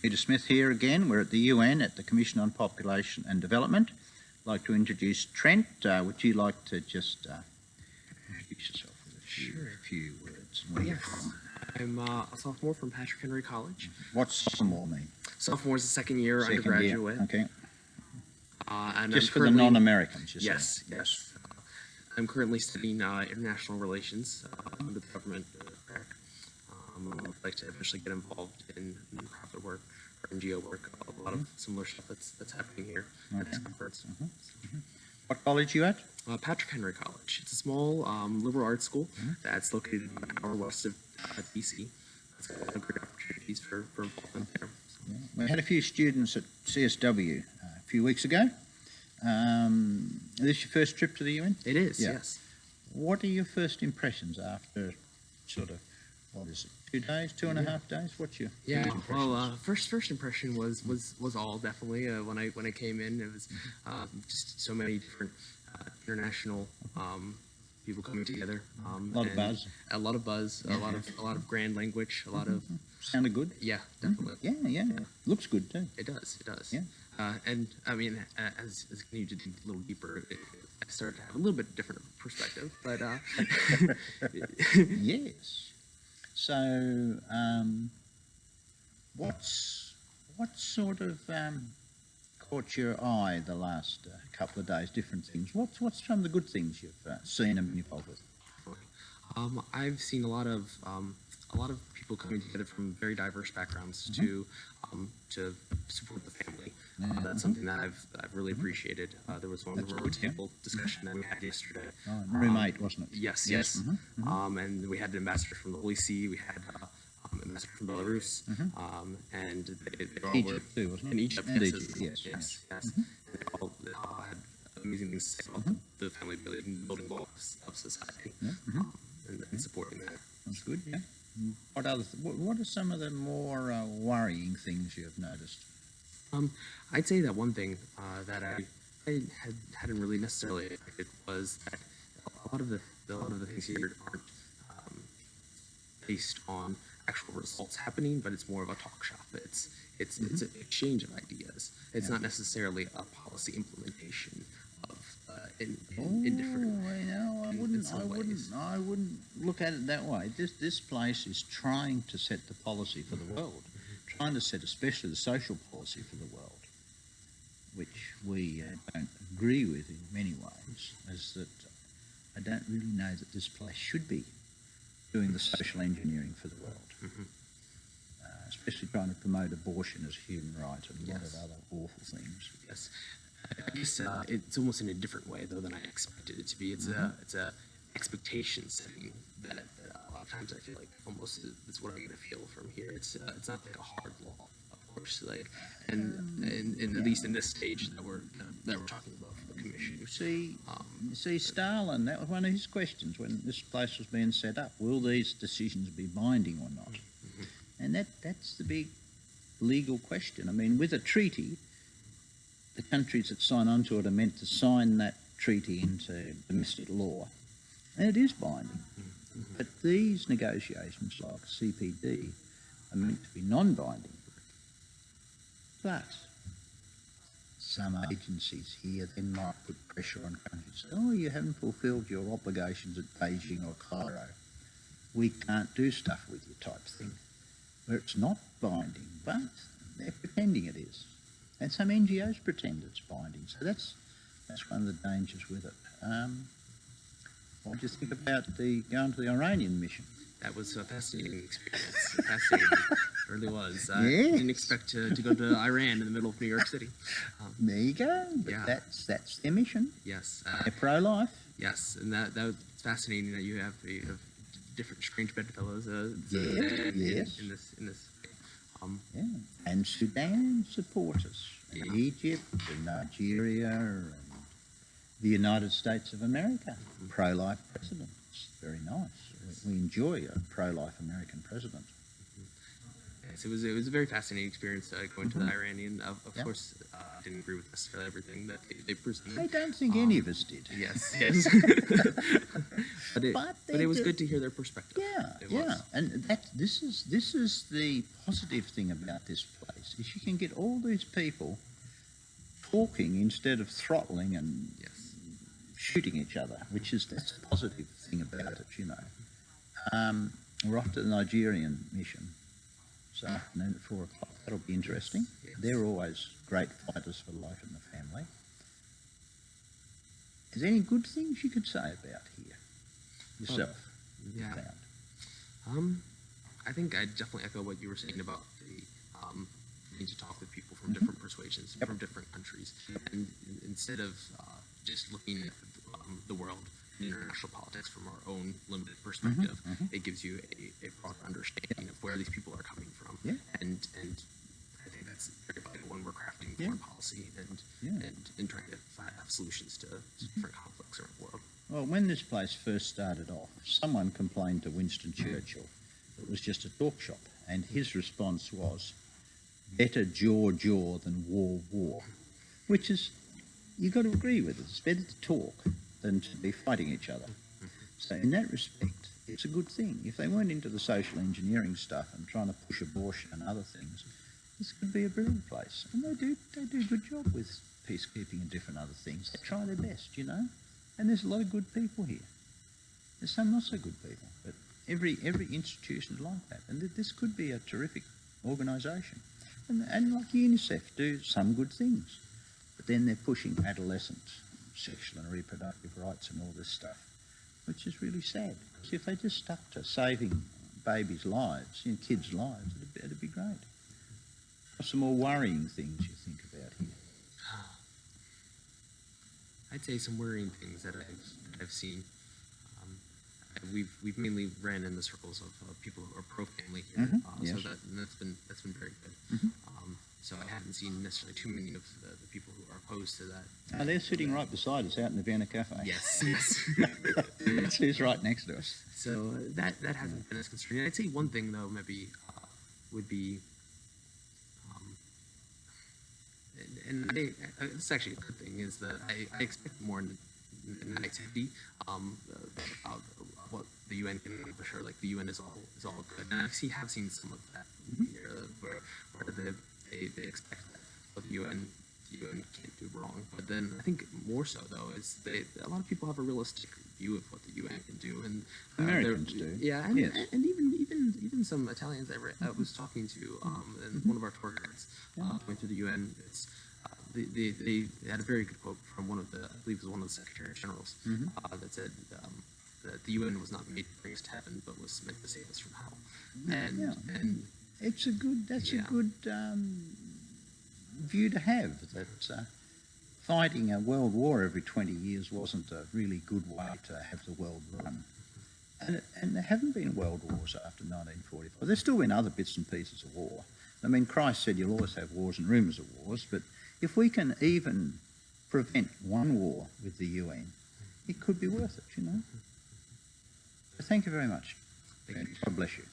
Peter Smith here again. We're at the UN at the Commission on Population and Development. I'd like to introduce Trent. Would you like to just introduce yourself with a few words? Yes. I'm a sophomore from Patrick Henry College. What's sophomore mean? Sophomore is the second year undergraduate. Year. Okay. And just for the non-Americans, you yes, say? Yes. I'm currently studying international relations with the government. I'd like to eventually get involved in nonprofit work or NGO work. A lot of similar stuff that's happening here at this conference. What college are you at? Patrick Henry College. It's a small liberal arts school that's located an hour west of DC. It's got a lot of great opportunities for involvement there. Yeah. We had a few students at CSW a few weeks ago. Is this your first trip to the UN? It is, yes. What are your first impressions after sort of, what is it, 2 days, 2.5 days? What's your first impressions? Well, first impression was all definitely when I came in. It was just so many different international people coming together. A lot of buzz. A lot of buzz. A lot of grand language. A lot of sounded good. Yeah, definitely. Yeah. Looks good too. It does. Yeah. And I mean, as you did a little deeper, I started to have a little bit different perspective. But yes. So, what sort of caught your eye the last couple of days? Different things. What's some of the good things you've seen and been involved with? I've seen a lot of people coming together from very diverse backgrounds to support the family. That's something that I've really appreciated. There was one road table discussion that we had yesterday. Oh, roommate, wasn't it? Yes. And we had an ambassador from the Holy See. We had an ambassador from Belarus, and they all Egypt too, wasn't it? In Egypt, and yes. Egypt, yes. They all had amazing things to say about the family building blocks of society, and supporting that. That's good. Yeah. What are some of the more worrying things you've noticed? I'd say that one thing that I hadn't really necessarily expected was that a lot of the things here aren't based on actual results happening, but it's more of a talk shop. It's an exchange of ideas. It's not necessarily a policy implementation of in different. I wouldn't look at it that way. This place is trying to set the policy for the world, trying to set especially the social policy for the world, which we don't agree with in many ways. Is that I don't really know that this place should be doing the social engineering for the world, especially trying to promote abortion as a human right and a lot of other awful things. Yes. I guess it's almost in a different way though than I expected it to be. It's a expectation setting that a lot of times I feel like almost is what I get a feel from here. It's not like a hard law, of course, like and at least in this stage that we're talking about for the commission. You see, Stalin, that was one of his questions when this place was being set up. Will these decisions be binding or not? And that's the big legal question. I mean, with a treaty, the countries that sign onto it are meant to sign that treaty into domestic law, and it is binding. But these negotiations, like CPD, are meant to be non-binding. But some agencies here then might put pressure on countries. Oh, you haven't fulfilled your obligations at Beijing or Cairo. We can't do stuff with you type thing, where it's not binding, but they're pretending it is. And some NGOs pretend it's binding. So that's one of the dangers with it. What do you think about going to the Iranian mission? That was a fascinating experience. Fascinating. It really was. I didn't expect to go to Iran in the middle of New York City. There you go. But that's their mission. Yes. They're pro-life. Yes, and that was fascinating that you have different strange bedfellows. Yes. In this. And Sudan supporters, and Egypt, and Nigeria, and the United States of America, pro-life president. It's very nice. We enjoy a pro-life American president. Yes, it was a very fascinating experience going to the Iranian. Of course, didn't agree with necessarily everything that they presented. I don't think any of us did. Yes, yes. but it was good to hear their perspective. Yeah, It yeah, was. and this is the positive thing about this place, is you can get all these people talking instead of throttling and Yes. shooting each other, that's a positive thing about it, you know. We're off to the Nigerian mission this afternoon at 4 o'clock. That'll be interesting. Yes. They're always great fighters for life in the family. Is there any good things you could say about here yourself? Yeah. Found? I think I definitely echo what you were saying about the need to talk with people from different persuasions, from different countries, and instead of just looking at the world and international politics from our own limited perspective, it gives you a broader understanding of where these people are coming from, and I think that's very vital when we're crafting foreign policy and trying to have solutions to different conflicts around the world. Well, when this place first started off, someone complained to Winston Churchill it was just a talk shop, and his response was, better jaw than war, which is, you've got to agree with it. It's better to talk than to be fighting each other. So in that respect, it's a good thing. If they weren't into the social engineering stuff and trying to push abortion and other things, this could be a brilliant place. And they do a good job with peacekeeping and different other things. They try their best, you know. And there's a lot of good people here. There's some not so good people, but every institution is like that. And this could be a terrific organisation. And like UNICEF do some good things, but then they're pushing adolescent sexual and reproductive rights and all this stuff, which is really sad. Because if they just stuck to saving babies' lives, kids' lives, it'd be great. What's some more worrying things you think about here? I'd say some worrying things that I've seen. We've mainly ran in the circles of people who are pro-family here, Yes. so that's been very good. So I haven't seen necessarily too many of the people who are opposed to that. They're sitting right beside us out in the Vienna Cafe. Yes, yes. That's who's right next to us. So that hasn't been as concerning. I'd say one thing though maybe would be, and it's actually a good thing, is that I expect more in activity about what the UN can do for sure. Like the UN is all good, and I have seen some of that here where they expect that what the UN can't do wrong. But then I think more so though is a lot of people have a realistic view of what the UN can do, and Americans do. Yeah, and, yes. and even some Italians I was talking to, and one of our tour guides went through the UN. They had a very good quote from one of the, I believe it was one of the Secretary Generals, that said that the UN was not made to bring us to heaven, but was meant to save us from hell. And it's a good. That's a good view to have. That fighting a world war every 20 years wasn't a really good way to have the world run. And there haven't been world wars after 1945. There's still been other bits and pieces of war. I mean, Christ said you'll always have wars and rumours of wars, but if we can even prevent one war with the UN, it could be worth it, you know. So thank you very much. Thank you. God bless you.